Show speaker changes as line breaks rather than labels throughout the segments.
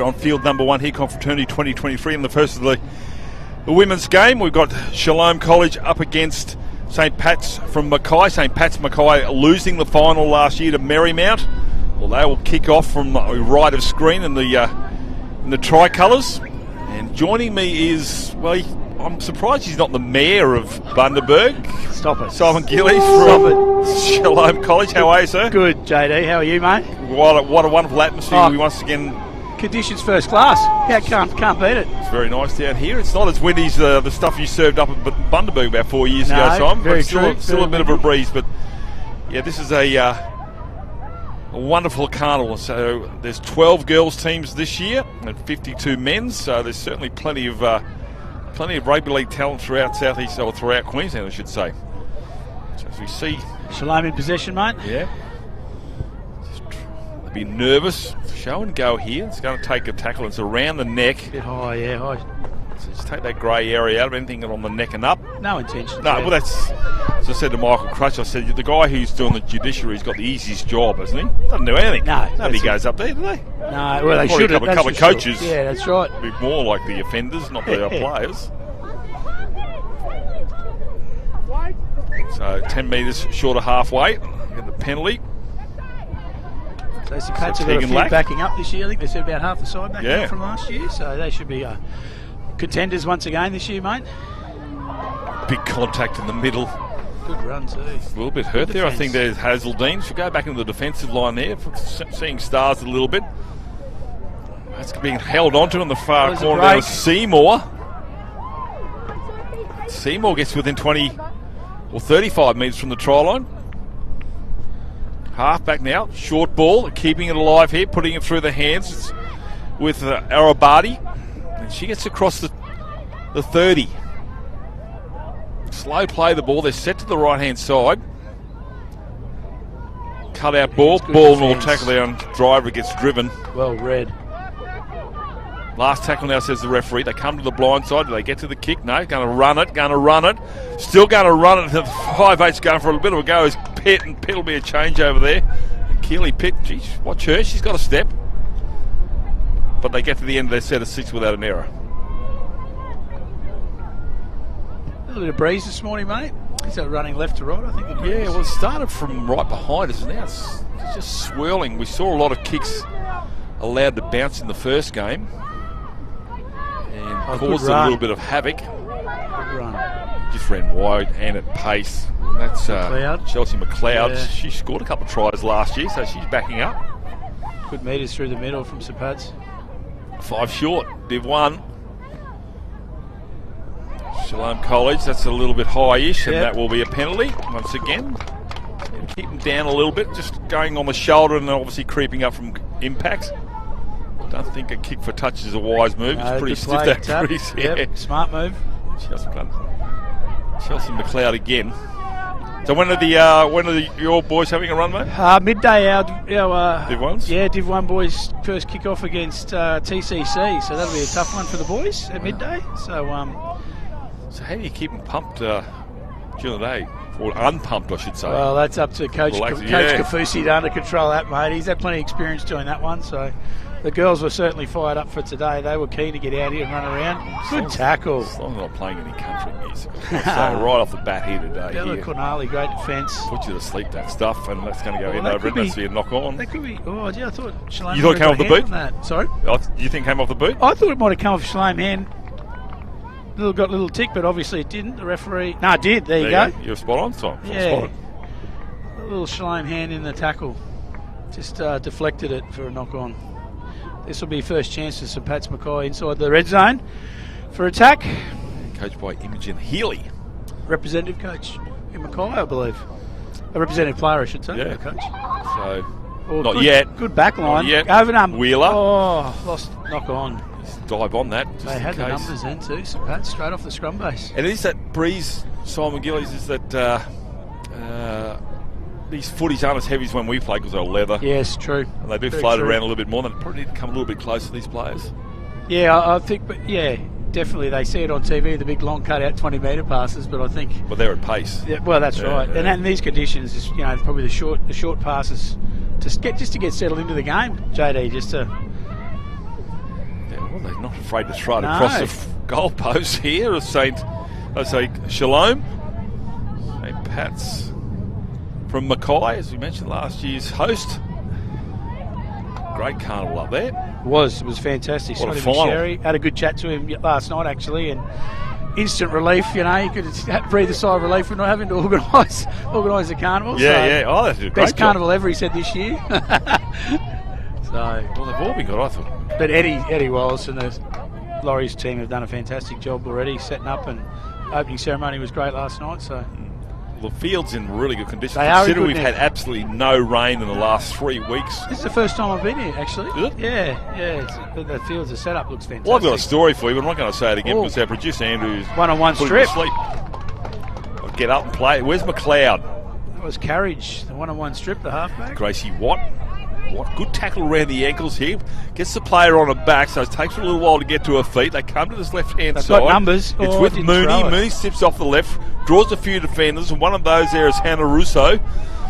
On field number 1 here, Confraternity 2023, in the first of the women's game. We've got Shalom College up against St Pat's from Mackay. St Pat's Mackay losing the final last year to Marymount. Well, they will kick off from right of screen in the tricolours. And joining me is, well, I'm surprised he's not the mayor of Bundaberg.
Stop it.
Simon Gillies from Shalom College. How are you, sir?
Good, JD. How are you, mate?
What a wonderful atmosphere. We once again...
Conditions first class. Yeah, can't beat it.
It's very nice down here. It's not as windy as the stuff you served up at Bundaberg about 4 years ago, Simon.
Very
true. Still a bit of a breeze, but yeah, this is a wonderful carnival. So there's 12 girls teams this year and 52 men's. So there's certainly plenty of rugby league talent throughout Southeast, or throughout Queensland, I should say. So as we see,
Shalom in possession, mate.
Yeah. Be nervous, show and go here. It's going to take a tackle. It's around the neck.
A bit high, yeah, high.
So just take that grey area out of anything on the neck and up.
No intention.
No, well, that's, as I said to Michael Crutch, I said, the guy who's doing the judiciary's got the easiest job, hasn't he? Doesn't do anything.
No.
Nobody goes up there, do they?
No, well, they should have.
A couple of coaches.
Sure. Yeah, that's right.
A bit more like the offenders, not the players. So 10 metres short of halfway. Get the penalty.
So St Pat's have got a few backing up this year. I think they said about half the side backing up from last year. So they should be contenders once again this year, mate.
Big contact in the middle.
Good run too.
A little bit hurt there. I think there's Hazeldine. Should go back into the defensive line there. Seeing stars a little bit. That's being held onto in the far corner. There was Seymour. Seymour gets within 20 or 35 metres from the try line. Half back now, short ball, keeping it alive here, putting it through the hands with Arabati. And she gets across the 30. Slow play the ball, they're set to the right hand side. Cut out ball, will tackle down, driver gets driven.
Well read.
Last tackle now, says the referee. They come to the blind side. Do they get to the kick? No, going to run it. Still going to run it. The 5'8's going for a bit of a go. Is Pitt, and Pitt will be a change over there. Keely Pitt, geez, watch her. She's got a step. But they get to the end of their set of 6 without an error.
A little bit of breeze this morning, mate. Is that running left to right, I think?
Yeah, well, it started from right behind us. Now it's just swirling. We saw a lot of kicks allowed to bounce in the first game. And caused a little bit of havoc.
Good run.
Just ran wide and at pace. And that's Chelsea McLeod.
Yeah.
She scored a couple of tries last year, so she's backing up.
Good metres through the middle from St Pat's.
5 short, Div 1. Shalom College, that's a little bit high-ish, and that will be a penalty once again. And keep them down a little bit, just going on the shoulder and obviously creeping up from impacts. Don't think a kick for touch is a wise move. It's pretty stiff, that breeze.
Yep, smart move.
Chelsea McLeod again. So when are your boys having a run, mate?
Midday, our
Div 1s?
Yeah, Div 1 boys first kick off against TCC, so that'll be a tough one for the boys at midday. So
how do you keep them pumped during the day? Or unpumped, I should say.
Well, that's up to Coach Kafusi to control that, mate. He's had plenty of experience doing that one, so the girls were certainly fired up for today. They were keen to get out here and run around. Good tackle.
As long as I'm not playing any country music. So right off the bat here today.
Bella Cornali, great defence.
Put you to sleep, that stuff, and that's going to go in over it. That's be a knock on.
That could be. Oh, yeah, I thought Shalom.
You thought it came off the boot?
Sorry?
You think it came off the boot?
I thought it might have come off Shalom hand. Got a little tick, but obviously it didn't. The referee... No, it did. There you go.
You're spot on, Tom.
Yeah. A little Shalom hand in the tackle. Just deflected it for a knock-on. This will be first chance for St Pat's Mackay inside the red zone for attack.
Coached by Imogen Healy.
Representative coach in Mackay, I believe. A representative player, I should say.
Yeah.
Coach.
So, not yet.
Good back line.
Wheeler.
Oh, lost knock-on.
Dive on that.
They had the numbers then too, St Pat's straight off the scrum base.
And it is that breeze, Simon Gillies, is that these footies aren't as heavy as when we play because they're leather.
Yes, true.
And they do float around a little bit more. They probably need to come a little bit closer to these players.
Yeah, I think, but yeah, definitely. They see it on TV, the big long cutout 20-metre passes, but I think...
Well, they're at pace.
Yeah, well, that's right. And in these conditions, is, probably the short passes to get settled into the game, JD, just to...
Well, they're not afraid to throw it
No.
across the goal post here of Shalom. St. Pat's from Mackay, as we mentioned, last year's host. Great carnival up there.
It was fantastic.
What a
Scotty
final.
McSherry. Had a good chat to him last night, actually, and instant relief. You know, you could breathe a sigh of relief for not having to organise the carnival.
Yeah,
so
yeah. Oh, that's a great
best
job.
carnival ever, he said, this year. So,
Well, they've all been good, I thought.
but Eddie Wallace and the Laurie's team have done a fantastic job already setting up, and opening ceremony was great last night. So
Well, the field's in really good condition.
They are in
Consider
good
we've had
nick.
absolutely no rain in the last 3 weeks.
this is the first time I've been here, actually.
Is it?
Yeah. The fields, the setup looks fantastic.
Well, I've got a story for you, but I'm not going to say it again
Oh.
because our producer Andrew's
One-on-one
put him to
strip.
sleep. I'll get up and play. Where's McLeod?
That was Carriage, the one-on-one strip, the halfback.
Gracie Watt. Good tackle around the ankles here. Gets the player on her back, so it takes her a little while to get to her feet. They come to this left-hand
They've
side.
got numbers.
It's
Oh,
with
didn't
Mooney.
throw it.
Mooney slips off the left, draws a few defenders, and one of those there is Hannah Russo.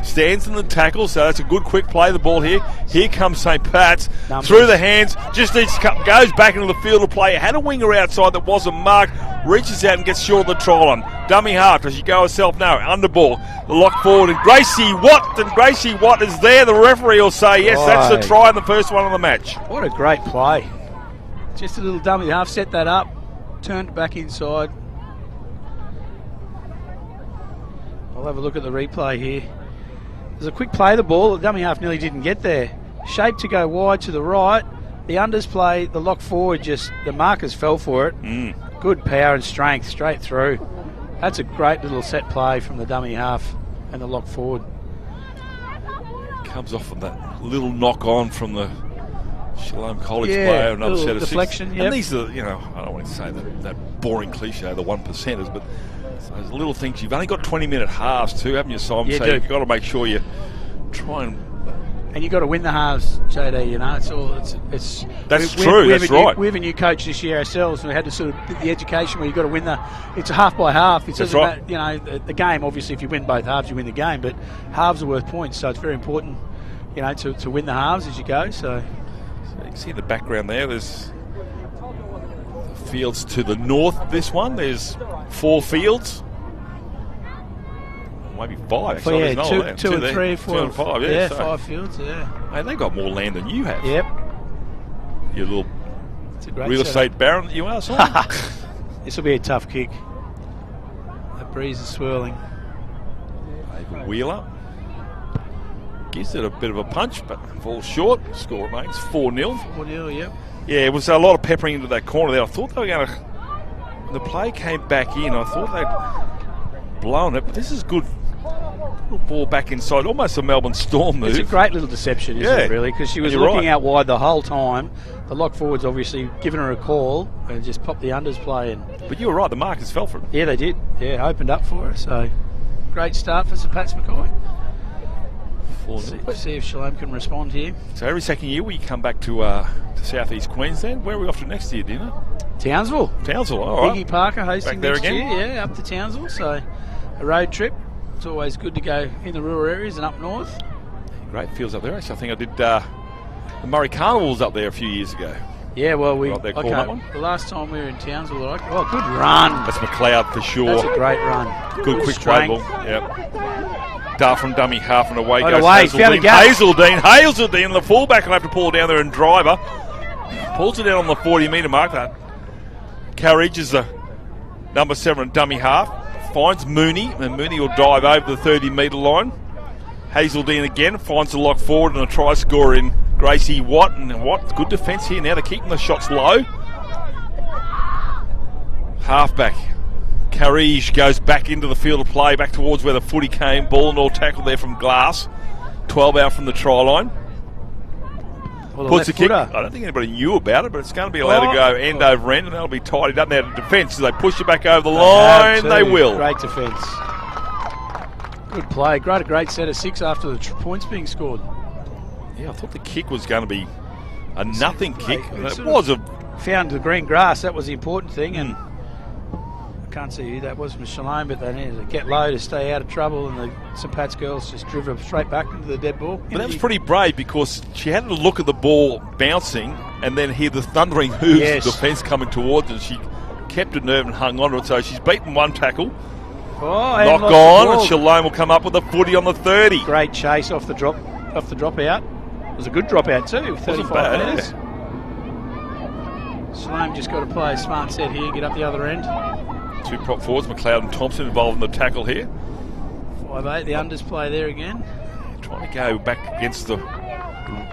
Stands in the tackle, so that's a good quick play. The ball here. Here comes St. Pat's.
Numbers.
Through the hands. Just needs to cut, goes back into the field of play. Had a winger outside that wasn't marked. Reaches out and gets short of the try line. Dummy half. Does she go herself? No. Under ball. The lock forward. And Gracie Watt is there. The referee will say, yes, that's the
Right.
try and the first one of the match.
What a great play. Just a little dummy half, set that up, turned it back inside. I'll have a look at the replay here. There's a quick play of the ball. The dummy half nearly didn't get there. Shape to go wide to the right. The unders play, the lock forward, just the markers fell for it. Good power and strength straight through. That's a great little set play from the dummy half and the lock forward.
Comes off of that little knock on from the Shalom College
Yeah,
player. Another
little
set of
deflection,
six.
yep.
And these are, I don't want to say that boring cliche, the 1%ers, but those little things. You've only got 20-minute halves too, haven't you, Simon?
You
so
do.
you've got to make sure you try and...
And you've got to win the halves, JD. You know, it's all. It's.
That's true, that's right.
We have a new coach this year ourselves, and we had to sort of the education where you've got to win the. It's a half by half. It doesn't
right.
matter, the game. Obviously, if you win both halves, you win the game. But halves are worth points, so it's very important, to win the halves as you go. So
You can see in the background there, there's fields to the north. This one, there's 4 fields. Maybe 5.
yeah,
There's another there.
two and
there.
3, 4,
2 and 5, yeah.
yeah,
so,
5 fields. Yeah.
Mate, they've got more land than you have.
Yep.
You little
It's a great
real
setup.
estate baron that you are, Simon.
This will be a tough kick. The breeze is swirling.
David Wheeler gives it a bit of a punch, but falls short. Score remains 4-0.
4-0, yep.
Yeah, it was a lot of peppering into that corner there. I thought they were going to... The play came back in. I thought they'd blown it, but this is good. Little ball back inside, almost a Melbourne Storm move.
It's a great little deception, isn't it, really? Because she was
You're
looking
right.
out wide the whole time. The lock forward's obviously given her a call and just popped the unders play. And
But you were right, the markers fell for it.
yeah, they did. Yeah, opened up for her. So great start for St. Pat's Mackay.
4-0.
See if Shalom can respond here.
So every second year we come back to southeast Queensland. Where are we off to next year, dinner?
Townsville.
Townsville, all right.
Iggy Parker hosting
Back there
next
again?
year. Yeah, up to Townsville. So a road trip. It's always good to go in the rural areas and up north.
Great fields up there. Actually, I think I did the Murray Carnivals up there a few years ago.
Yeah, well,
Right there, call that one.
the last time we were in Townsville, good run.
That's McLeod for sure.
That's a great run.
Good quick play
strength.
ball. Yep. Dart from dummy half and away
Right
goes
away, found a
Hazeldine.
gap.
Hazeldine, the fullback will have to pull down there and driver. Pulls it down on the 40-metre mark. That Carriage is the number 7 dummy half. Finds Mooney, and Mooney will dive over the 30-metre line. Hazeldine again finds the lock forward and a try scorer in Gracie Watt. And Watt, good defence here now. They're keeping the shots low. Halfback. Carriage goes back into the field of play, back towards where the footy came. Ball and all tackled there from Glass. 12 out from the try line.
Well, the
Puts
left
the kick.
footer.
I don't think anybody knew about it, but it's going to be allowed to go end over end, and that'll be tidied up now to defence. So they push it back over the line. They will.
Great defence. Good play. Great set of 6 after the points being scored.
Yeah, I thought the kick was going to be a nothing kick.
It
It
sort
was a...
Found the green grass. That was the important thing, and I can't see who that was from Shalom, but they needed to get low to stay out of trouble, and the St Pat's girls just driven her straight back into the dead ball.
But that was pretty brave because she had to look at the ball bouncing and then hear the thundering hooves of defence coming towards her, and she kept her nerve and hung on to it. So she's beaten one tackle. Knock on, and Shalom will come up with a footy on the 30.
Great chase off the drop out. It was a good drop out too, 35 metres. Shalom just got to play a smart set here, get up the other end.
Two prop forwards, McLeod and Thompson, involved in the tackle here.
5'8", the unders play there again.
Trying to go back against the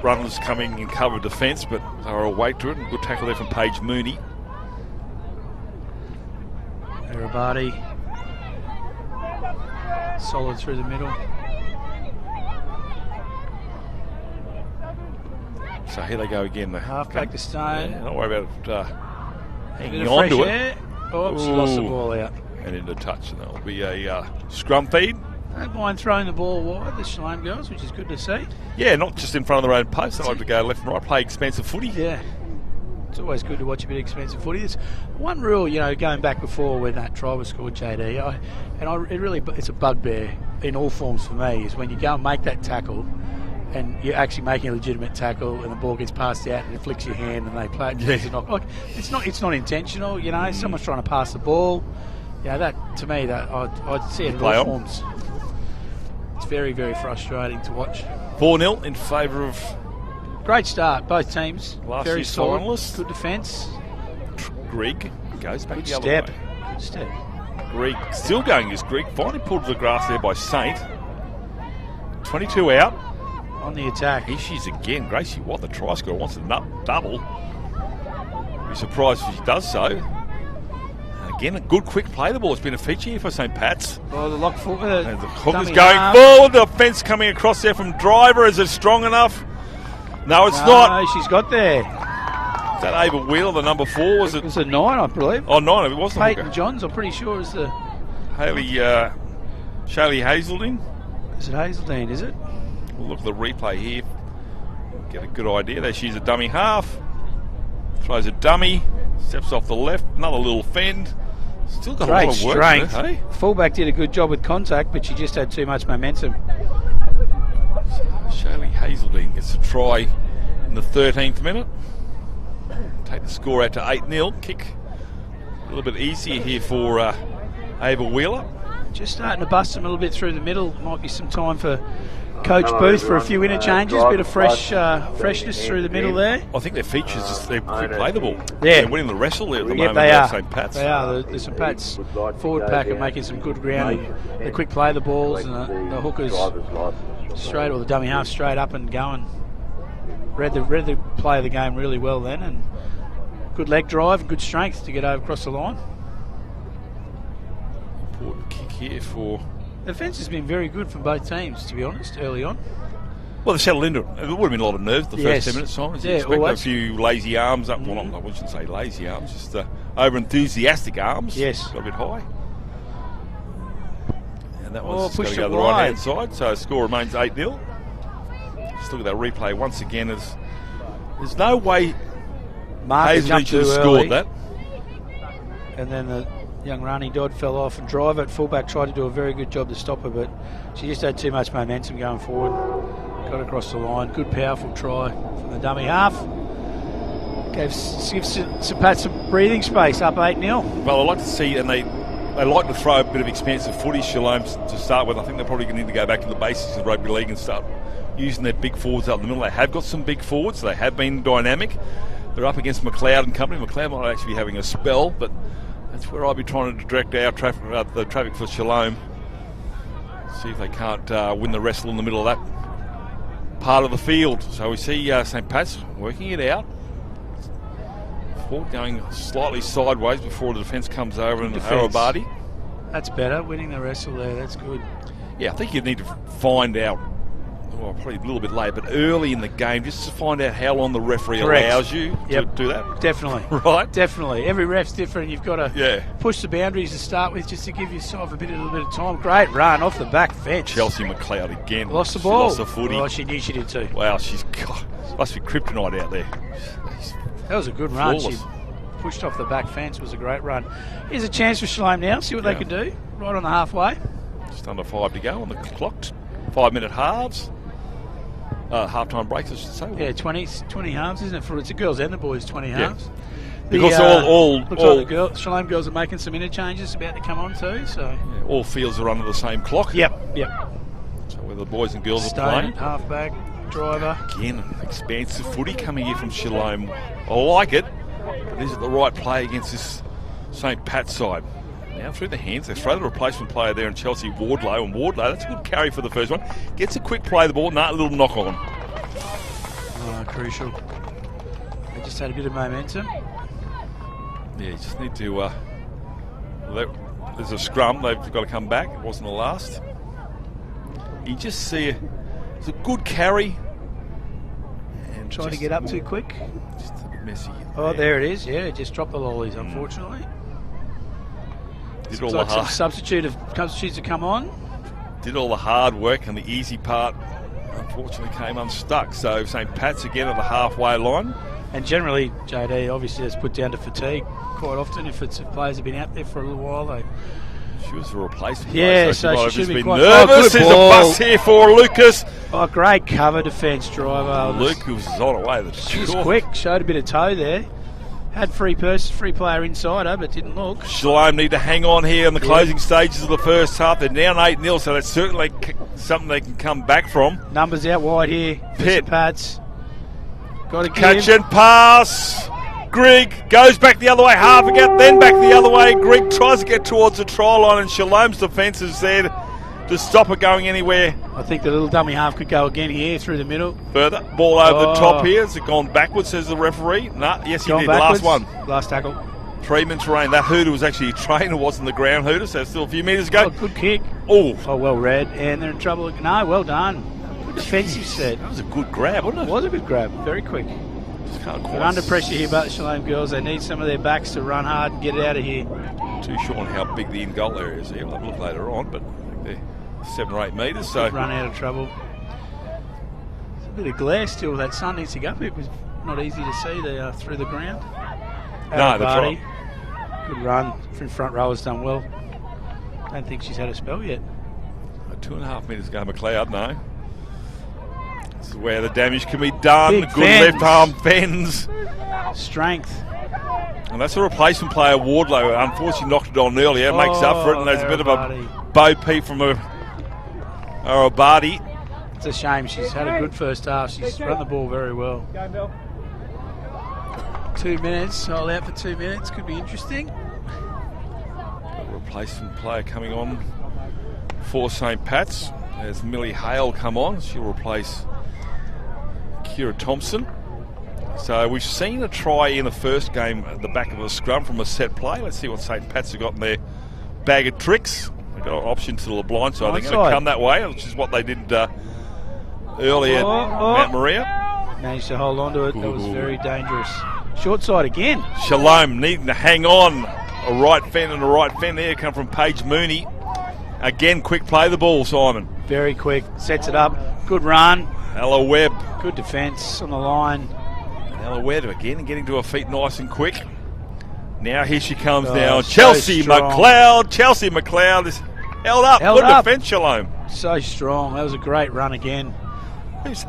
runners coming in cover defence, but they were away to it. Good tackle there from Paige Mooney.
Arabati. Solid through the middle.
So here they go again.
Half back to Stone.
Yeah, don't worry about hanging on to it.
Oh, she lost the ball out.
And into touch, and that'll be a scrum feed.
Don't mind throwing the ball wide, the Shalom girls, which is good to see.
Yeah, not just in front of their own post. They like to go left and right, play expensive footy.
Yeah. It's always good to watch a bit of expensive footy. There's one rule, going back before when that try was scored, JD, it's a bugbear in all forms for me, is when you go and make that tackle and you're actually making a legitimate tackle and the ball gets passed out and it flicks your hand and they play it. Yeah. It's not intentional, someone's trying to pass the ball. That, to me, that I'd see it in all forms. It's very, very frustrating to watch.
4-0 in favour of...
Great start, both teams.
Last
very
year's
solid,
finalists.
Good defence.
Greg goes back
good
the other
step.
way.
Good step.
Greg still going as Greg. Finally pulled to the grass there by Saint. 22 out.
On the attack.
Here she is again. Gracie Watt, the try scorer, wants to double. Be surprised if she does so. Again, a good quick play. The ball has been a feature here for St Pat's.
Oh, the lock forward.
And the hooker's going forward. The fence coming across there from Driver. Is it strong enough? No, it's not.
No, she's got there.
Is that Ava Wheeler, the number 4? Was it?
It was a 9, I believe.
Oh, 9. It wasn't.
Peyton Johns, I'm pretty sure, is the...
Shaylee Hazeldine.
Is it Hazeldine, is it?
We'll look at the replay here. Get a good idea. There she's a dummy half. Throws a dummy. Steps off the left. Another little fend. Still got
great
a lot of work.
Strength.
There, hey?
Fullback did a good job with contact, but she just had too much momentum.
Shaylee Hazeldine gets a try in the 13th minute. Take the score out to 8-0. Kick a little bit easier here for Ava Wheeler.
Just starting to bust them a little bit through the middle. Might be some time for Coach Booth for a few interchanges. Bit of freshness through the middle there.
I think their features just they're quick play the ball.
Yeah.
They're winning the wrestle there at the moment.
They are.
St Pat's.
They are. The St Pat's forward pack are making some good ground. They quick play the balls and the hookers straight, or the dummy half straight up and going. Read the play of the game really well then, and good leg drive, good strength to get over across the line.
Important kick here for...
The defence has been very good from both teams, to be honest, early on.
Well, they settled into it. It would have been a lot of nerves the first 10 minutes, Simon. You expect a few lazy arms up. Well, I wouldn't say lazy arms, just over-enthusiastic arms.
Yes.
Got a bit high. And that one's
pushed
got to go
it
to the
wide.
right-hand side, so the score remains 8-0. Just look at that replay once again. There's no way Hazelden should have scored that.
And then the young Rani Dodd fell off, and Driver at fullback tried to do a very good job to stop her, but she just had too much momentum going forward. Got across the line. Good, powerful try from the dummy half. Gives St Pat some breathing space, up 8-0.
Well, I like to see, and they like to throw a bit of expensive footy, Shalom, to start with. I think they're probably going to need to go back to the basics of rugby league and start using their big forwards up in the middle. They have got some big forwards. They have been dynamic. They're up against McLeod and company. McLeod might actually be having a spell, but that's where I'll be trying to direct our the traffic for Shalom. See if they can't win the wrestle in the middle of that part of the field. So we see St Pat's working it out. Ford going slightly sideways before the defence comes over, and Arabati.
That's better, winning the wrestle there. That's good.
Yeah, I think you need to find out, well, probably a little bit late, but early in the game, just to find out how long the referee allows you to do that.
Definitely.
Right?
Definitely. Every ref's different. You've got to push the boundaries to start with just to give yourself a little bit of time. Great run off the back fence.
Chelsea McLeod again.
Lost the ball.
Lost the footy.
Oh, she knew she did too.
Wow, must be kryptonite out there.
That was a good run. She pushed off the back fence. Was a great run. Here's a chance for Shalom now. See what they can do. Right on the halfway.
Just under 5 to go on the clock. 5-minute halves. Half-time breaks, I should say.
Yeah, 20 halves, isn't it? For it's the girls and the boys, 20 halves.
Because
looks like the Shalom girls are making some interchanges about to come on too. So
all fields are under the same clock.
Yep.
So where the boys and girls
Stone,
are playing.
halfback, driver.
Again, expansive footy coming here from Shalom. I like it, but is it the right play against this St. Pat's side? Now through the hands, they throw the replacement player there in Chelsea, Wardlow, and Wardlow, that's a good carry for the first one. Gets a quick play of the ball, a little knock on.
Crucial. They just had a bit of momentum.
Yeah, you just need to... there's a scrum, they've got to come back. It wasn't the last. You just see it's a good carry. And
trying to get up too quick.
Just a bit messy.
Oh, there it is. Yeah, just dropped the lollies, unfortunately.
Did all
like
the hard,
some substitutes have come on.
Did all the hard work, and the easy part unfortunately came unstuck. So St. Pat's again at the halfway line.
And generally, JD, obviously that's put down to fatigue quite often. If players have been out there for a little while,
she was a replacement.
Yeah,
so
she should be quite
nervous. There's a bus here for Lucas.
Oh, great cover defence, driver.
Lucas was on away.
She was quick. Showed a bit of toe there. Had free player inside her, but didn't look.
Shalom need to hang on here in the closing stages of the first half. They're down 8-0, so that's certainly something they can come back from.
Numbers out wide here.
Pitt.
Pats. Got to
catch and pass. Grigg goes back the other way, half again, then back the other way. Grigg tries to get towards the try line, and Shalom's defence is there to stop it going anywhere.
I think the little dummy half could go again here through the middle.
Further, ball over the top here. Has it gone backwards, says the referee? No, yes, he did.
Backwards.
Last one.
Last tackle.
3 minutes rain. That hooter was actually a trainer, wasn't the ground hooter, so still a few metres ago.
Oh, good kick.
Oh,
well read. And they're in trouble. No, well done. Good defensive set.
That was a good grab, wasn't it?
It was a good grab. Very quick. But under pressure here by the Shalom girls. They need some of their backs to run hard and get it out of here.
Too sure on how big the in-goal area is here. We'll have a look later on, but I think they're 7 or 8 metres. So
run out of trouble. There's a bit of glare still. That sun needs to go up. It was not easy to see through the ground.
No, that's right.
Good run. Front row has done well. Don't think she's had a spell yet.
2.5 metres ago, McLeod, no. This is where the damage can be done.
Big
Good
fends.
left arm fends.
Strength.
And that's a replacement player, Wardlow. Unfortunately knocked it on earlier. Makes up for it, and there's a bit of a bow peep from Arabadi.
It's a shame. She's had a good first half. She's run the ball very well. 2 minutes. Hold out for 2 minutes. Could be interesting.
A replacement player coming on for St. Pat's. There's Millie Hale come on. She'll replace Kira Thompson. So we've seen a try in the first game at the back of a scrum from a set play. Let's see what St. Pat's have got in their bag of tricks. They've got an option to the blind side. They're going to come that way, which is what they did earlier at Mount Maria.
Managed to hold on to it. That was very dangerous. Short side again.
Shalom needing to hang on. A right fend and a right fend there come from Paige Mooney. Again, quick play the ball, Simon.
Very quick. Sets it up. Good run.
Ella Webb.
Good defence on the line.
Ella Webb again getting to her feet nice and quick. Now here she comes now. Chelsea McLeod. Chelsea McLeod is held up. Good defence, Shalom.
So strong. That was a great run again.
Who's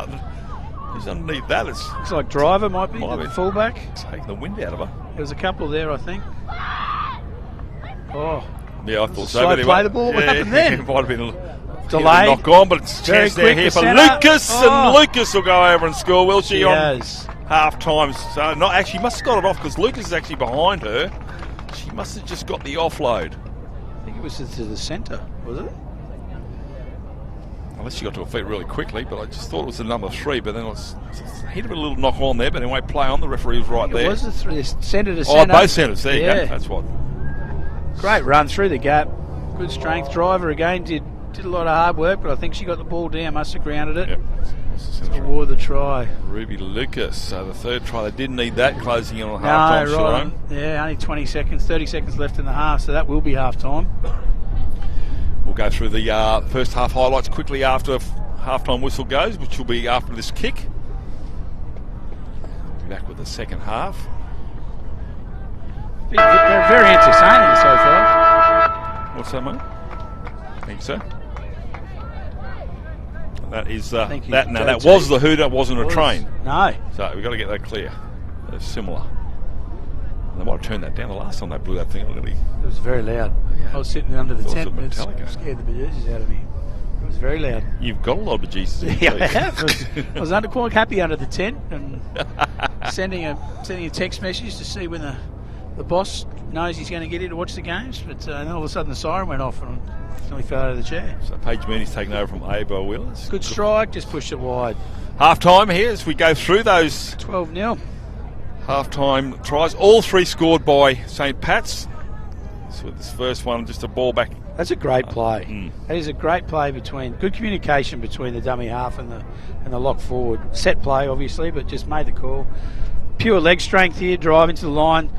underneath that?
Looks like driver might be the fullback.
Taking the wind out of her.
There was a couple there, I think. Oh.
Yeah, I thought so.
Slow play the ball. What happened then?
It might have been a
delay.
Knock on, but it's a chance there here for Lucas, and Lucas will go over and score. Will she on half time? So not actually must have got it off because Lucas is actually behind her. She must have just got the offload.
I think it was to the centre, was it?
Unless she got to her feet really quickly, but I just thought it was the number 3, but then it was hit of a little knock on there, but anyway, play on. The referee was right there.
It was the centre to centre.
Oh, both centres. There you go. That's what.
Great run through the gap. Good strength. Driver again did a lot of hard work, but I think she got the ball down. Must have grounded it.
Yep.
Award the try.
Ruby Lucas. So the third try, they didn't need that closing in on half time.
Right. Yeah, only 20 seconds, 30 seconds left in the half, so that will be half time.
We'll go through the first half highlights quickly after half-time whistle goes, which will be after this kick. We'll be back with the second half.
They're very entertaining so far.
What's that, mate? Thank you, sir. That is
Thank you.
that. No, that was the hooter. It wasn't a train.
No.
So we've got to get that clear. They're similar. They might have turned that down the last time they blew that thing. Really.
It was very loud.
Yeah.
I was sitting under the
Thought it
tent
was
and it
Metallica.
scared the bejesus out of me. It was very loud.
You've got a lot of bejesus.
Yeah, I have. I was quite happy under the tent and sending a text message to see when the boss knows he's going to get in to watch the games. But then all of a sudden the siren went off and I nearly fell out of the chair.
So Paige Mooney's taken over from Abo Wheelers.
Good strike, just pushed it wide.
Half time here as we go through those
12-0.
half-time tries. All three scored by St. Pat's. So this first one, just a ball back.
That's a great play. That is a great play between good communication between the dummy half and the lock forward. Set play, obviously, but just made the call. Pure leg strength here, drive into the line,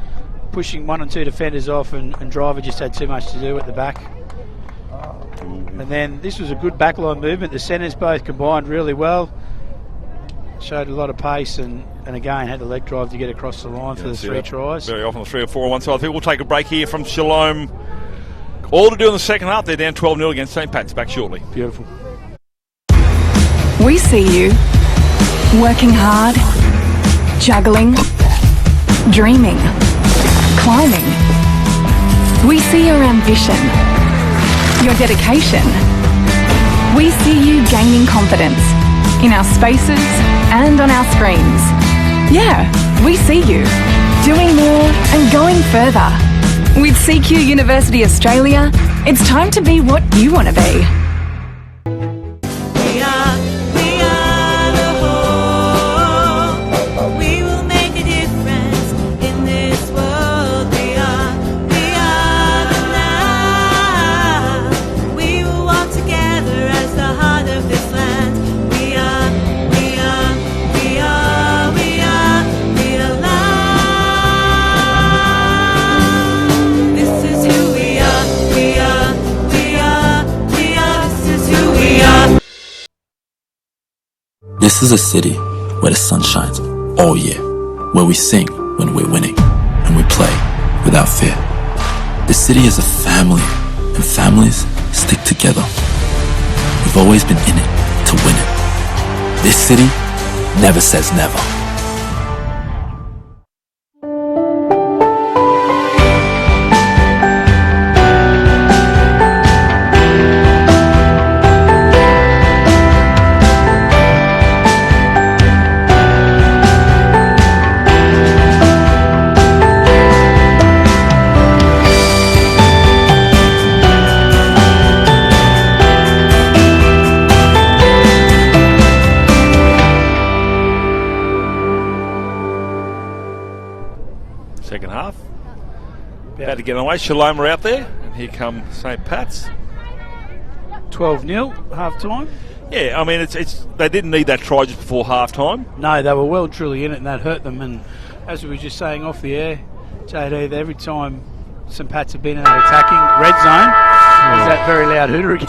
pushing 1 and 2 defenders off, and driver just had too much to do at the back. And then this was a good backline movement. The centres both combined really well. Showed a lot of pace and again had the leg drive to get across the line for the 3 tries.
Very often the 3 or 4 on one side. I think we'll take a break here from Shalom. All to do in the second half. They're down 12-0 against St. Pat's. Back shortly.
Beautiful.
We see you working hard, juggling, dreaming, climbing. We see your ambition, your dedication. We see you gaining confidence in our spaces and on our screens. Yeah, we see you doing more and going further. With CQ University Australia, it's time to be what you want to be.
We are the whole. We will make a difference in this world. We are the now. We will walk together as the heart of this land. We are alive. This is who we are. This is who we are.
This is a city where the sun shines all year, where we sing when we're winning, and we play without fear. This city is a family, and families stick together. We've always been in it to win it. This city never says never.
Second half. About to get away. Shalom are out there. And here come St. Pat's.
12-0, half-time.
Yeah, I mean, it's they didn't need that try just before half-time.
No, they were well and truly in it, and that hurt them. And as we were just saying off the air, JD, every time St. Pat's have been in that attacking red zone, is that very loud hooter again.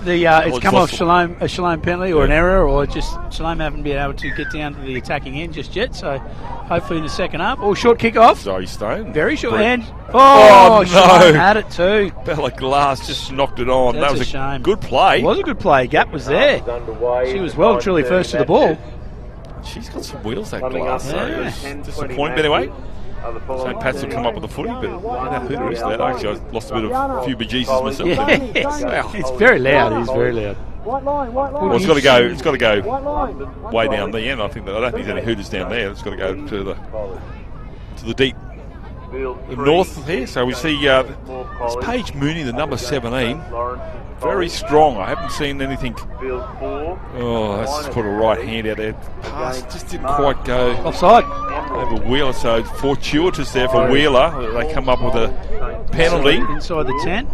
It's come off a Shalom penalty or an error, or just Shalom haven't been able to get down to the attacking end just yet. So hopefully in the second half, or short kick off.
Zoe Stone.
Very short hand.
Oh, no.
Shalom had it too.
Bella Glass just knocked it on.
That's
that was
a shame.
Good play.
It was a good play. Gap was there. She was well and truly first to the ball.
She's got some wheels, that Glass. So
Yeah.
it's disappointing. Anyway, St. Pat's will come up with the footy, but that hooter is loud. Actually, I lost a few bejesus myself.
Yes.
Wow.
It's very loud. It is very loud.
Well, it's got to go. It's got to go way down the end. I don't think there's any hooters down there. It's got to go to the deep north here. So we see it's Paige Mooney, the number 17, very strong. I haven't seen anything. Oh, that's just put a right hand out there. Pass just didn't quite go
Offside.
over Wheeler. So fortuitous there for Wheeler. They come up with a penalty.
Inside the 10.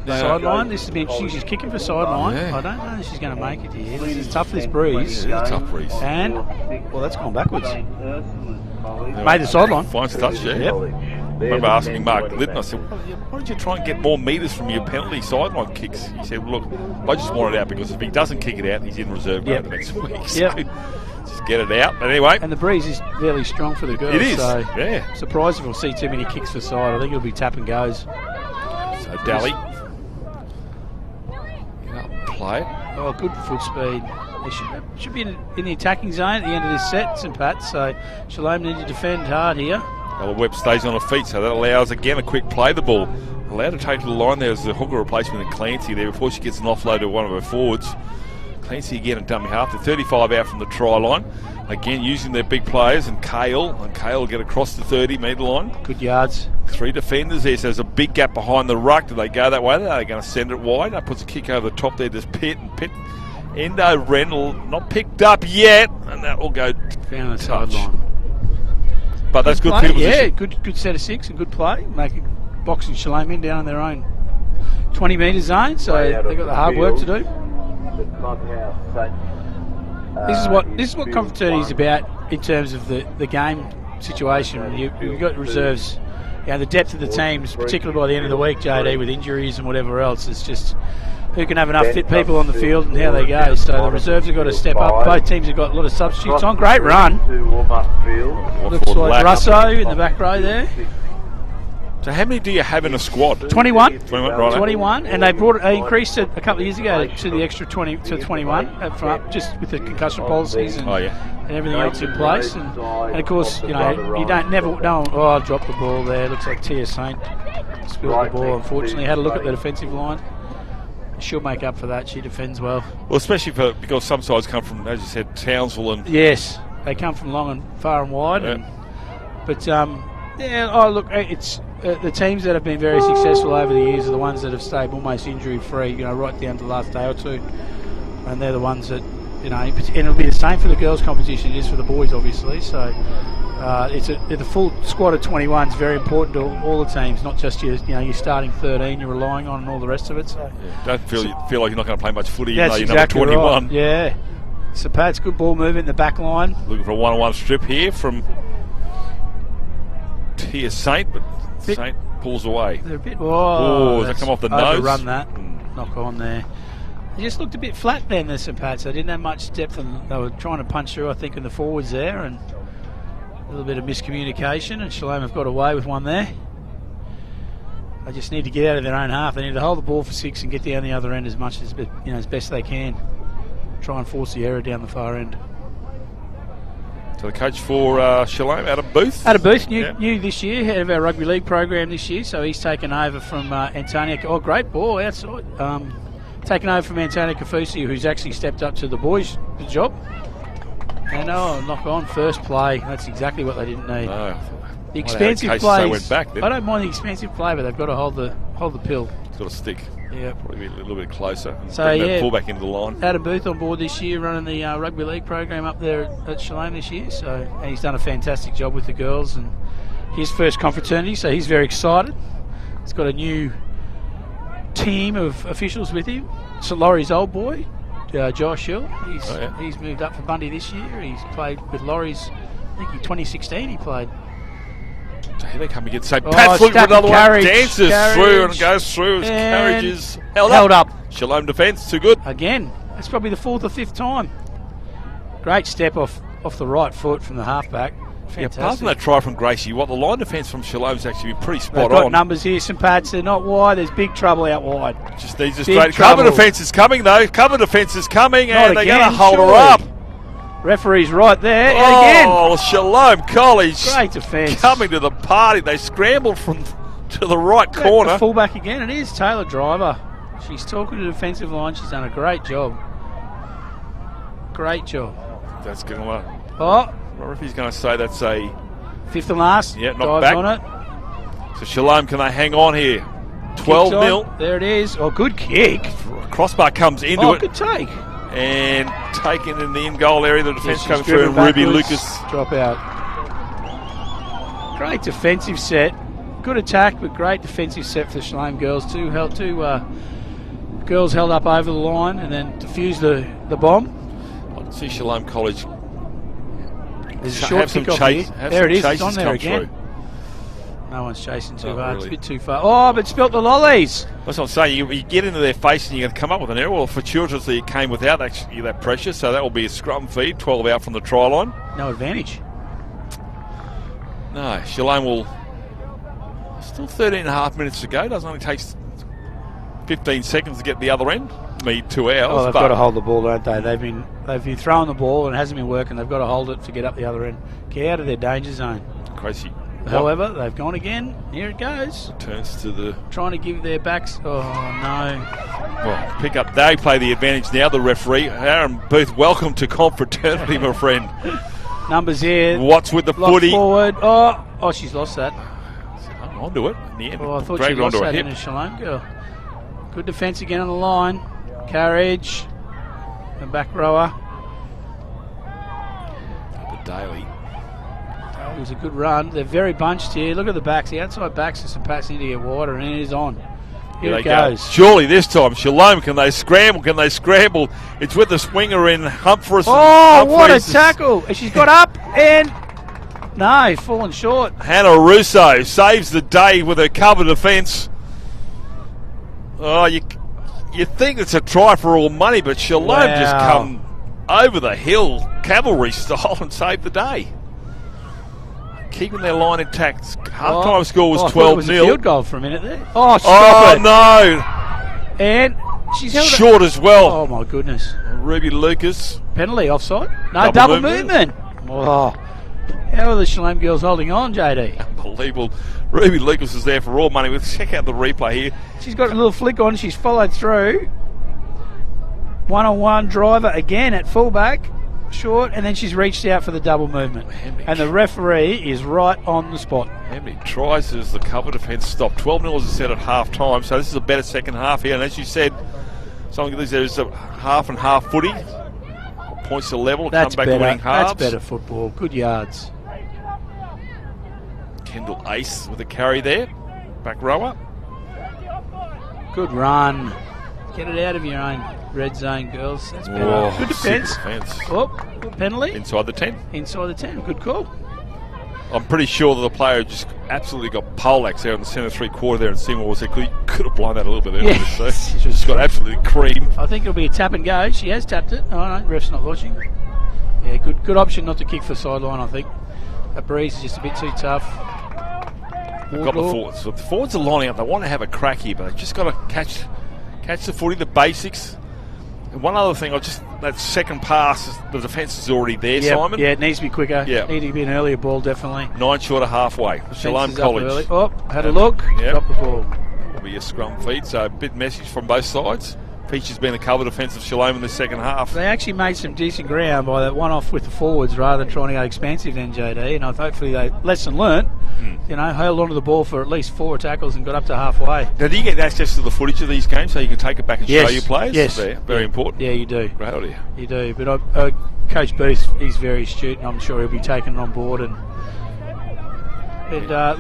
Sideline. This has been interesting. She's kicking for sideline.
Yeah.
I don't know if she's going to make it here. This is tough, this breeze.
It's a tough breeze.
And, well, that's gone backwards. Made the sideline.
Finds the touch, yeah.
Yep.
remember asking Mark Glidden, I said, why don't you try and get more metres from your penalty sideline kicks? He said, look, I just want it out because if he doesn't kick it out, he's in reserve grade the next week. So just get it out. But anyway.
And the breeze is fairly strong for the girls.
It is,
so
yeah.
Surprised if we'll see too many kicks for side. I think it'll be tap and goes.
So Daly. Play it.
Oh, good foot speed. They should be in the attacking zone at the end of this set, St. Pat's. So Shalom need to defend hard here.
Ella Webb stays on her feet, so that allows, again, a quick play the ball. Allowed to take to the line there as the hooker replacement in Clancy there before she gets an offload to one of her forwards. Clancy again at dummy half. The 35 out from the try line. Again, using their big players, and Kale will get across the 30-metre line.
Good yards.
3 defenders there, so there's a big gap behind the ruck. Do they go that way? They're going to send it wide. That puts a kick over the top there. There's Pitt, and Pitt, Endo Rendell, not picked up yet, and that will go
down the
touch.
sideline.
But that's good
play,
field
yeah,
position.
good set of 6 and good play. Making boxing Shalom in down in their own 20-metre zone, so they've got the hard work to do. This is what Confraternity is about in terms of the game situation. You've got reserves. The depth of the teams, particularly by the end of the week, JD, with injuries and whatever else, it's just who can have enough fit people on the field and how they go. So the reserves have got to step up. Both teams have got a lot of substitutes on. Great run. Looks like Russo in the back row there.
So how many do you have in a squad?
21.
21, right.
21, and they increased it a couple of years ago to the extra 20 to 21 just with the concussion policies and everything else in place. And of course, you don't never know. Oh, I dropped the ball there. Looks like Tia Saint spilled the ball. Unfortunately, had a look at the defensive line. She'll make up for that. She defends well.
Well, especially because some sides come from, as you said, Townsville and
yes, they come from long and far and wide. Look, it's. The teams that have been very successful over the years are the ones that have stayed almost injury-free, right down to the last day or two. And they're the ones that, and it'll be the same for the girls' competition it is for the boys, obviously. So it's a full squad of 21 is very important to all the teams, not just your starting 13 you're relying on and all the rest of it. So
don't feel like you're not going to play much footy, even though you're
exactly
number 21.
Right. Yeah. So Pat's good ball movement in the back line.
Looking for a one-on-one strip here from Tia Saint, but Saint pulls away.
They're a bit.
Does that come off the nose?
Run that. Knock on there. They just looked a bit flat then, the St. Pats. They didn't have much depth, and they were trying to punch through, I think, in the forwards there, and a little bit of miscommunication, and Shalom have got away with one there. They just need to get out of their own half. They need to hold the ball for 6 and get down the other end as much as as best they can. Try and force the error down the far end.
So the coach for Shalom, Adam Booth.
Adam Booth, new this year, head of our rugby league program this year, so he's taken over from Antonio. Oh, great ball outside. Taken over from Antonio Kafusi, who's actually stepped up to the boys' job. And knock on, first play. That's exactly what they didn't need.
No,
the expensive plays.
Went back,
I don't mind the expensive play, but they've got to hold the pill.
It's got to stick.
Yeah,
probably be a little bit closer.
So
that pull back into the line.
Adam Booth on board this year, running the rugby league program up there at Shalom this year. So, and he's done a fantastic job with the girls, and his first confraternity. So he's very excited. He's got a new team of officials with him. So Laurie's old boy, Josh Hill. He's moved up for Bundy this year. He's played with Laurie's. I think in 2016 he played.
So here they come again. So Pat's looking for another one. Dances through and goes through as Carriage is held up. Shalom defence, too good.
Again, that's probably the 4th or 5th time. Great step off the right foot from the halfback. Fantastic.
Apart from that try from Gracie, the line defence from Shalom's actually been pretty spot
They've got
on.
Numbers here, St. Pat's. They're not wide. There's big trouble out wide.
Just needs a straight cover defence is coming though. Cover defence is coming, and they're going to hold her up.
Referee's right there. And
again, Shalom College.
Great defence.
Coming to the party. They scrambled to the right corner.
The fullback again. It is Taylor Driver. She's talking to the defensive line. She's done a great job. Great job.
That's going to.
I
wonder if he's going to say that's a
5th and last.
Yeah, knocked back
on it.
So Shalom, can they hang on here? 12-0.
There it is. Oh, good kick.
Crossbar comes into it.
Good take.
And taken in the in-goal area. The defence coming through, and Ruby Lucas.
Drop out. Great defensive set. Good attack, but great defensive set for the Shalom girls. Two girls held up over the line and then defused the bomb.
I can see Shalom College
There's a short kick off here. There it is. It's on there again. No one's chasing too
Not
hard.
really.
It's a bit too far. Oh, but spilt the lollies.
That's what I'm saying. You get into their face and you're going to come up with an error. Well, fortuitously, it came without actually that pressure, so that will be a scrum feed, 12 out from the try line.
No advantage.
No, Shalom will... Still 13 and a half minutes to go. Doesn't only take 15 seconds to get the other end. Me 2 hours.
Oh, they've
but
got to hold the ball, don't they? They've been throwing the ball and it hasn't been working. They've got to hold it to get up the other end. Get out of their danger zone.
Crazy.
However, they've gone again. Here it goes.
Turns to the...
Trying to give their backs... Oh, no.
Well, pick up. They play the advantage now, the referee. Aaron Booth, welcome to Confraternity, my friend.
Numbers here.
What's with the
Lock
footy?
forward. Oh, she's lost that.
Hung on to it in the end.
Oh, I thought she
Dragged
lost
onto
that
a
in
hip.
a Shalom girl. Good defence again on the line. Carriage. The back rower.
The Daily.
It was a good run. They're very bunched here. Look at the backs. The outside backs are some pass into get wider, and it is on. Here it
they go.
goes.
Surely this time, Shalom, can they scramble? Can they scramble? It's with the swinger in Humphreys.
Oh, what a tackle. And she's got up and... No, fallen short.
Hannah Russo saves the day with her cover defence. Oh, you think it's a try for all money, but Shalom just
Wow.
come over the hill, cavalry style, and saved the day. Keeping their line intact. Half-time score was
I thought it was a
12-0.
field goal for a minute there. Oh, stop it.
No!
And she's held it.
Short as well.
Oh, my goodness.
Ruby Lucas.
Penalty, offside? No, double movement. Oh. How are the Shalom girls holding on, JD?
Unbelievable. Ruby Lucas is there for all money. Let's check out the replay here.
She's got a little flick on. She's followed through. One-on-one driver again at fullback. Short, and then she's reached out for the double movement. And the referee is right on the spot.
How many tries as the cover defence stopped? 12-0 as I said at half time, so this is a better second half here. And as you said, something like this, there's a half and half footy. Points to level,
That's
come back
better.
winning halves.
That's better football. Good yards.
Kendall Ace with a carry there. Back rower.
Good run. Get it out of your own red zone, girls. That's better.
Whoa,
Good defence.
sick defence.
Oh, penalty.
Inside the 10.
Inside the 10. Good call.
I'm pretty sure that the player just absolutely got poleaxed there in the centre three-quarter there, and Seymour was there. Could have blown that a little bit earlier.
Yeah.
So she just got absolutely creamed.
I think it'll be a tap and go. She has tapped it. Oh, no, ref's not watching. Yeah, good option not to kick for sideline, I think. That breeze is just a bit too tough.
Got the forwards. So the forwards are lining up. They want to have a crack here, but they've just got to catch the footy, the basics. And one other thing, that second pass, the defence is already there,
Yep.
Simon.
Yeah, it needs to be quicker.
Yeah.
Need to be an earlier ball, definitely.
9 short of halfway. Shalom
Fences up early.
College.
Oh, had a look.
Yep.
Dropped the ball.
Will be a scrum feed, so a bit message from both sides. Feature's been a cover defence of Shalom in the second half.
They actually made some decent ground by that one-off with the forwards rather than trying to go expansive then, JD. And hopefully they, lesson learnt, held onto the ball for at least 4 tackles and got up to halfway.
Now, do you get access to the footage of these games so you can take it back and show your players?
Yes.
Very important.
Yeah, you do.
Great idea.
You do. But Coach Booth, he's very astute, and I'm sure he'll be taking it on board. And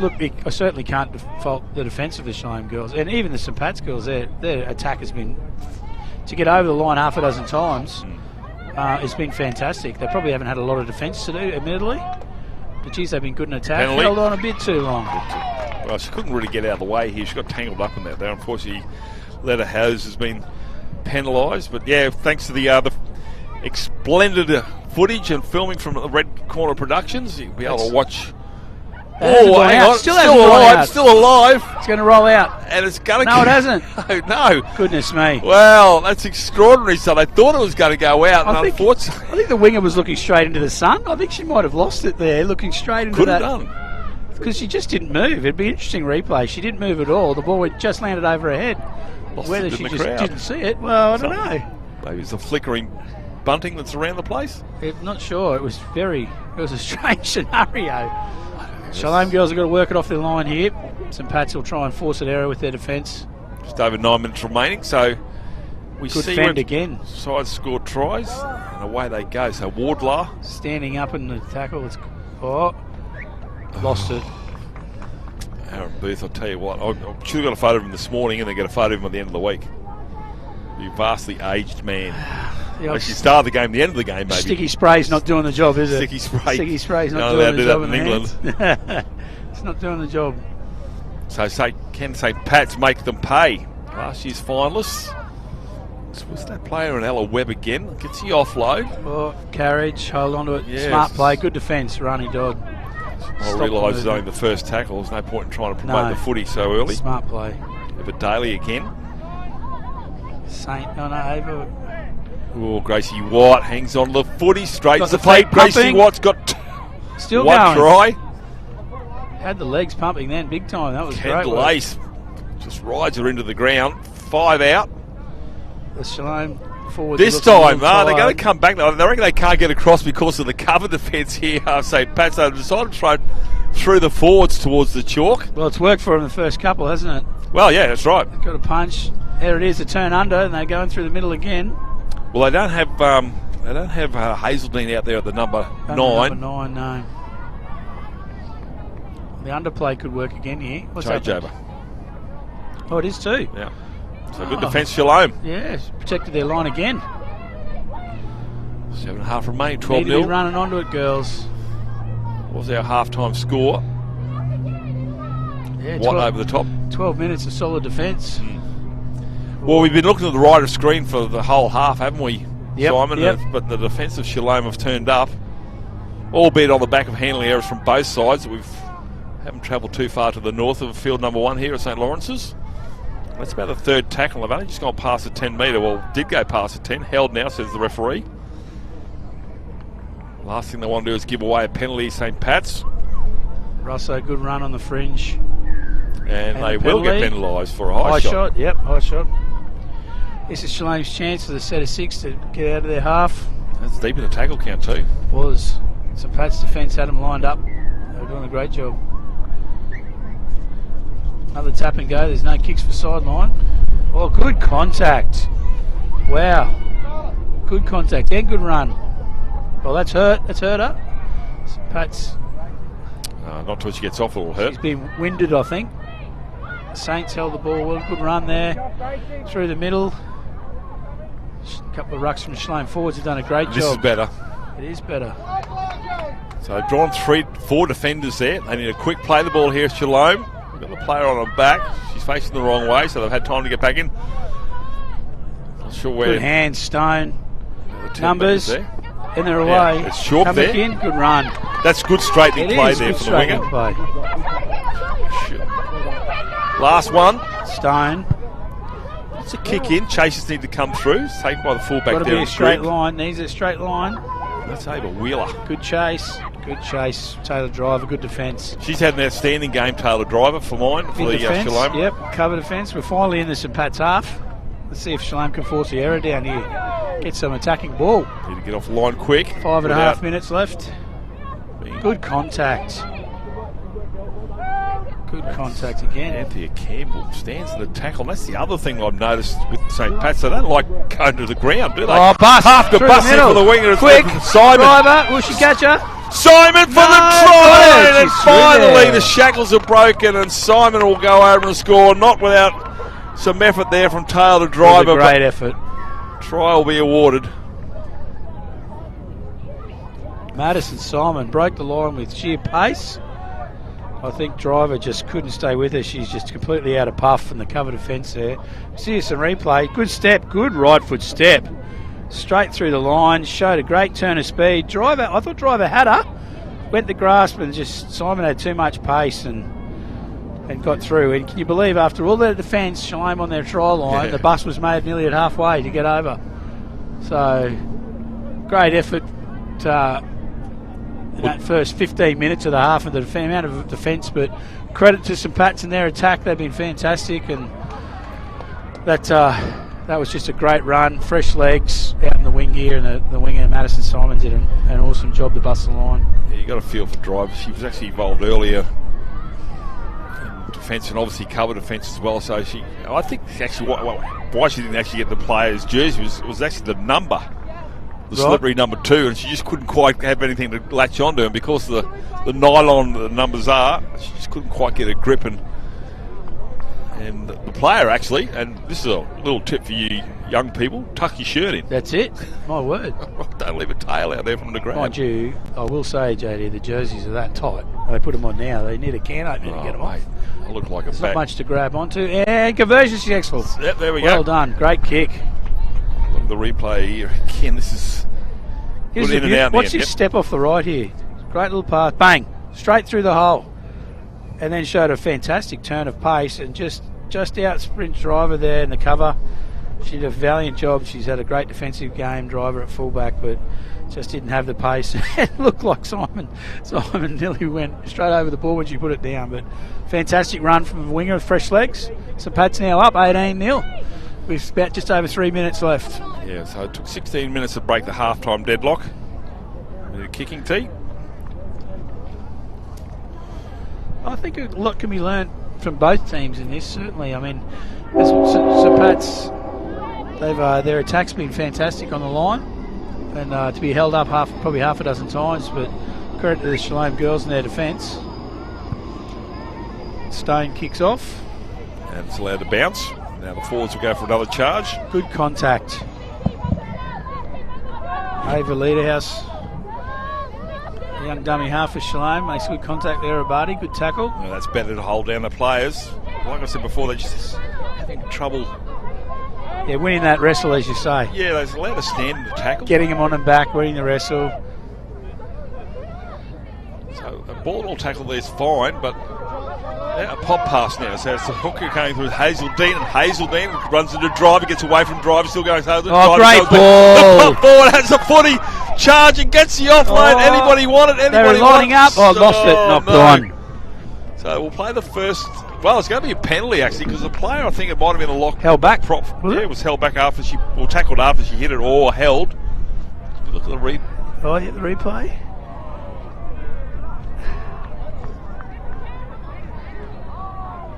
look, I certainly can't fault the defence of the Shalom girls, and even the St Pat's girls. Their attack has been, to get over the line half a dozen times, it's been fantastic. They probably haven't had a lot of defence to do, admittedly, but geez, they've been good in attack.
Penalty.
Held on a bit too long.
Well, she couldn't really get out of the way here. She got tangled up in that there. Unfortunately, Letta House has been penalised. But yeah, thanks to the splendid footage and filming from the Red Corner Productions, you'll be able to watch.
Hasn't gone
hang
out.
on.
Still hasn't gone
alive.
out.
Still alive.
It's going to roll out.
And it's going to
No, it hasn't.
No.
Goodness me.
Well, that's extraordinary. So they thought it was going to go out, and
I
unfortunately,
think the winger was looking straight into the sun. I think she might have lost it there, looking straight into
could
that.
have done.
Because she just didn't move. It'd be an interesting replay. She didn't move at all. The ball just landed over her head.
Lost
Whether
it in
she
the
just
crowd.
didn't see it, well, I don't know.
Maybe it's a flickering bunting that's around the place.
I'm not sure. It was a strange scenario. Shalom girls have got to work it off their line here. St Pat's will try and force an error with their defence.
Just over 9 minutes remaining, so we
Good
see
fend
when
again.
sides score tries, and away they go. So Wardler,
Standing up in the tackle. Lost it.
Aaron Booth, I'll tell you what, I should have got a photo of him this morning and then get a photo of him at the end of the week. You vastly aged man.
The old
Actually, start of the game, the end of the game, maybe.
sticky spray's not doing the job, is it?
Sticky spray.
Sticky spray's not
You're
doing
not allowed
the
to
job
do that in
England. It's not doing the job.
So can St. Pat's make them pay? Last year's finalists. Was that player in Ella Webb again? Gets the offload.
Oh, carriage, hold on to it.
Yes.
Smart play, good defence, Ronnie Dodd.
I realise it's only the first tackle. There's no point in trying to promote the footy so early.
Smart play.
But Daly again.
Ava.
Oh, Gracie White hangs on the footy, straightens the
the
plate.
feet
Gracie
pumping.
White's got
Still
one
going.
try.
Had the legs pumping then, big time. That was
Kendall
great.
Ace just rides her into the ground. 5 out.
The Shalom forward.
This time, they're going to come back. I reckon they can't get across because of the cover defence here. St. Pat's, they decided to throw through the forwards towards the chalk.
Well, it's worked for them the first couple, hasn't it?
Well, yeah, that's right.
Got a punch. There it is, a turn under, and they're going through the middle again.
Well, they don't have Hazeldine out there at the number 9.
Number 9, no. The underplay could work again here. What's that?
Joba.
Oh, it is too.
Yeah. So good defence, Shalom.
Yeah, protected their line again.
7.5 remain,
Need to
12
be
0.
running onto it, girls.
What was our half-time score?
Yeah,
What over the top?
12 minutes of solid defence.
Well, we've been looking at the right of screen for the whole half, haven't we,
Yep,
Simon?
yep.
But the defence of Shalom have turned up, albeit on the back of handling errors from both sides. We haven't travelled too far to the north of field number 1 here at St. Lawrence's. That's about the third tackle. They've only just gone past the 10 metre. Well, did go past the 10. Held now, says the referee. Last thing they want to do is give away a penalty, St. Pat's.
Russo, good run on the fringe.
And they
a
will get
penalty.
penalised for a high shot.
Yep, high shot. This is Shalom's chance for the set of 6 to get out of their half.
That's deep in the tackle count too.
Was. St. Pat's defence had them lined up. They were doing a great job. Another tap and go. There's no kicks for sideline. Oh, good contact. Wow. Good contact and good run. Well, that's hurt. That's hurt her. St. Pat's.
Not until she gets off, it'll hurt.
She's been winded, I think. Saints held the ball well. Good run there. Through the middle. A couple of rucks from Shalom forwards have done a great job.
This is better.
It is better.
So they've drawn 4 defenders there. They need a quick play the ball here, Shalom. We've got the player on her back. She's facing the wrong way, so they've had time to get back in. Not sure where.
Good hands, Stone.
the 10
Numbers.
metres there.
And they're away.
Yeah, it's short
Come
there.
back in. Good run.
That's good straightening
It
play
is
there
good
for the winger.
straightening play.
Last one.
Stone.
It's a kick in. Chasers need to come through. It's taken by the fullback
Got to
there.
be a
in
straight
Grigg.
line. Needs a straight line.
That's Ava Wheeler.
Good chase. Good chase. Taylor Driver. Good defence.
She's had an outstanding game, Taylor Driver, for mine, for
Good
the
defence.
Shalom.
Yep. Cover defence. We're finally in the St. Pat's half. Let's see if Shalom can force the error down here. Get some attacking ball.
Need to get off the line quick.
5.5 minutes left.
being
Good contact. Good contact again.
Anthea Campbell stands in the tackle. And that's the other thing I've noticed with St. Pat's. They don't like going to the ground, do they?
Oh, bust.
Half the
Through
bus
the
in for
middle.
the winger. It's
Quick.
Simon.
Driver. Will she catch her?
Simon for
No,
the
got
try.
it.
And
She's through
finally
there.
the shackles are broken and Simon will go over and score. Not without some effort there from Taylor Driver.
Great effort.
Try will be awarded.
Madison Simon broke the line with sheer pace. I think Driver just couldn't stay with her. She's just completely out of puff from the cover defence there. See us in replay. Good step, good right foot step. Straight through the line, showed a great turn of speed. Driver, I thought Driver had her. Went the grasp and just Simon had too much pace and got through. And can you believe after all their defence, Shalom on their try line, the bus was made nearly at halfway to get over. So, great effort in that first 15 minutes of the half of the amount of defence, but credit to St. Pat's in their attack. They've been fantastic, and that was just a great run. Fresh legs out in the wing here, and the winger Madison Simon did an awesome job to bust the line.
Yeah, you got a feel for Driver. She was actually involved earlier in defence and obviously cover defence as well. So I think actually why she didn't actually get the player's jersey was actually the number. The slippery number 2, and she just couldn't quite have anything to latch onto, and because the nylon the numbers are, she just couldn't quite get a grip and And the player actually, and this is a little tip for you young people, tuck your shirt in.
That's it. My word.
Don't leave a tail out there from the ground.
Mind you, I will say, JD, the jerseys are that tight. They put them on now. They need a can opener to get them off.
I look like a
There's
bat.
not much to grab onto. And conversion successful.
Yep, there we
Well
go.
done. Great kick.
Look at the replay here. Again, this is
Here's
good in and out.
Watch
man.
this step off the right here. Great little pass. Bang. Straight through the hole. And then showed a fantastic turn of pace and just out sprint driver there in the cover. She did a valiant job. She's had a great defensive game, driver at fullback, but just didn't have the pace. It looked like Simon nearly went straight over the ball when she put it down. But fantastic run from the winger with fresh legs. St Pat's now up 18-0 with about just over 3 minutes left.
Yeah, so it took 16 minutes to break the halftime deadlock. With a kicking tee.
I think a lot can be learnt from both teams in this, certainly. I mean, St Pat's, their attack's been fantastic on the line, and to be held up probably half a dozen times, but credit to the Shalom girls and their defence. Stone kicks off.
And it's allowed to bounce. Now the forwards will go for another charge.
Good contact. Ava Leaderhouse, the young dummy half for Shalom, makes good contact there, Abadi. Good tackle.
Well, that's better to hold down the players. Like I said before, they're just having trouble.
Yeah, winning that wrestle, as you say.
Yeah, they're allowed to stand in the tackle.
Getting them on and back, winning the wrestle.
So a ball or tackle there's fine, but a pop pass now. So it's the hooker coming through Hazeldean, and Hazeldean runs into driver, gets away from driver, still going Hazeldean.
Oh,
Driver
great
goes
ball.
The pop forward has the footy, charging, gets the offload. Anybody want it?
They
Anybody
were lining up.
want it?
Oh, lost it. Not
no.
gone.
So we'll play the first. Well, it's going to be a penalty actually, because the player, I think it might have been a lock.
Held back.
Prop.
Was
Yeah,
it?
it was held back after tackled after she hit it, or held. If you look at the read.
Oh, yeah, the replay.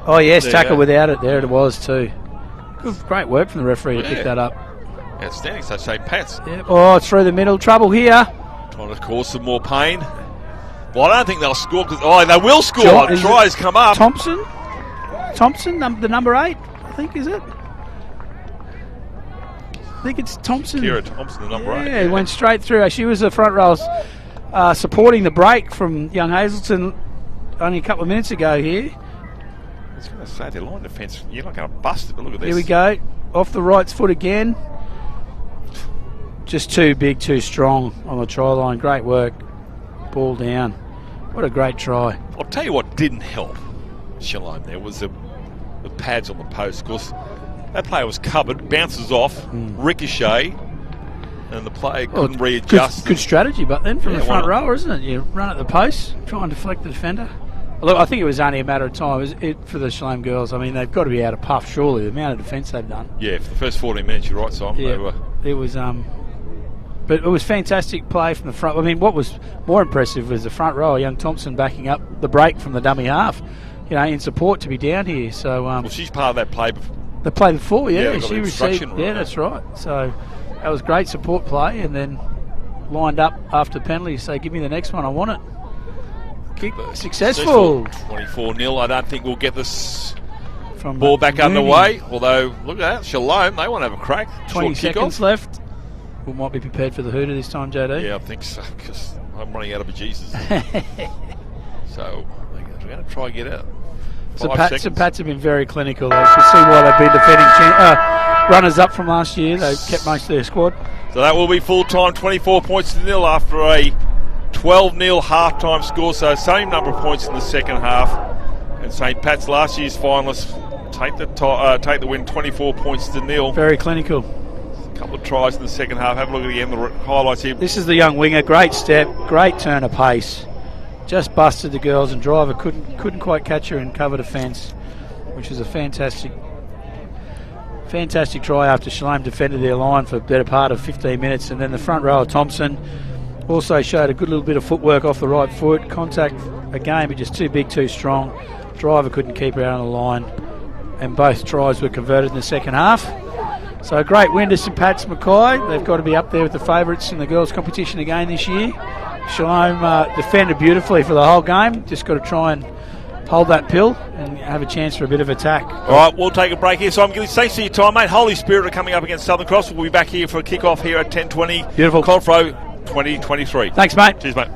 Oh, yes,
There you
tackle
go.
without it. There it was, too. Good, great work from the referee to pick
Yeah.
that up.
Outstanding. So St. Pat's
Yeah. Oh, through the middle. Trouble here.
trying to cause some more pain. Well, I don't think they'll score because they will score.
John- is
Tries come up.
Thompson, the number 8, I think, is it? I think it's Thompson.
Kira Thompson, the number 8.
Yeah, he went straight through. She was the front row supporting the break from young Hazelton only a couple of minutes ago here.
I was going to say, their line defence, you're not going to bust it, but look at this.
Here we go. Off the right foot again. Just too big, too strong on the try line. Great work. Ball down. What a great try.
I'll tell you what didn't help Shalom there was the pads on the post. Of course, that player was covered, bounces off, ricochet, and the player couldn't readjust.
Good strategy, but then from
Yeah,
the front
why not?
rower, isn't it? You run at the post, try and deflect the defender. Look, I think it was only a matter of time for the Shalom girls. I mean, they've got to be out of puff, surely, the amount of defence they've done.
Yeah, for the first 14 minutes, you're right, Simon. They were.
It was, but it was fantastic play from the front. I mean, what was more impressive was the front row, young Thompson backing up the break from the dummy half, in support to be down here. So,
Well, she's part of that play.
the play before,
Yeah,
yeah,
they got
she
the
received.
instruction
Yeah,
right.
that's right. So that was great support play, and then lined up after penalty. Say, give me the next one. I want it. Kick successful.
24-0. I don't think we'll get this
From
ball back
Mooney.
underway. Although, look at that, Shalom, they want to have a crack.
20
Short
seconds
kickoff.
left. We might be prepared for the hooter this time, JD.
Yeah, I think so, because I'm running out of bejesus. So, we're going to try and get out.
So
5
Pats
seconds.
and Pats have been very clinical. You can see why they've been defending runners up from last year. They've kept most of their squad.
So that will be full time, 24 points to nil after a 12-0 half-time score. So same number of points in the second half. And St. Pat's, last year's finalists, take the win, 24 points to nil.
Very clinical.
A couple of tries in the second half. Have a look at again the highlights here.
This is the young winger. Great step, great turn of pace. Just busted the girls, and driver couldn't quite catch her and cover defence, which was a fantastic try after Shalom defended their line for a better part of 15 minutes. And then the front rower, Thompson, also showed a good little bit of footwork off the right foot. Contact again, but just too big, too strong. Driver couldn't keep her out on the line, and both tries were converted in the second half. So a great win to St Pat's Mackay. They've got to be up there with the favourites in the girls' competition again this year. Shalom defended beautifully for the whole game. Just got to try and hold that pill and have a chance for a bit of attack.
All right, we'll take a break here. Simon Gillies, thanks for your time, mate. Holy Spirit are coming up against Southern Cross. We'll be back here for a kick-off here at 10:20.
Beautiful.
Confro 2023.
Thanks, mate.
Cheers, mate.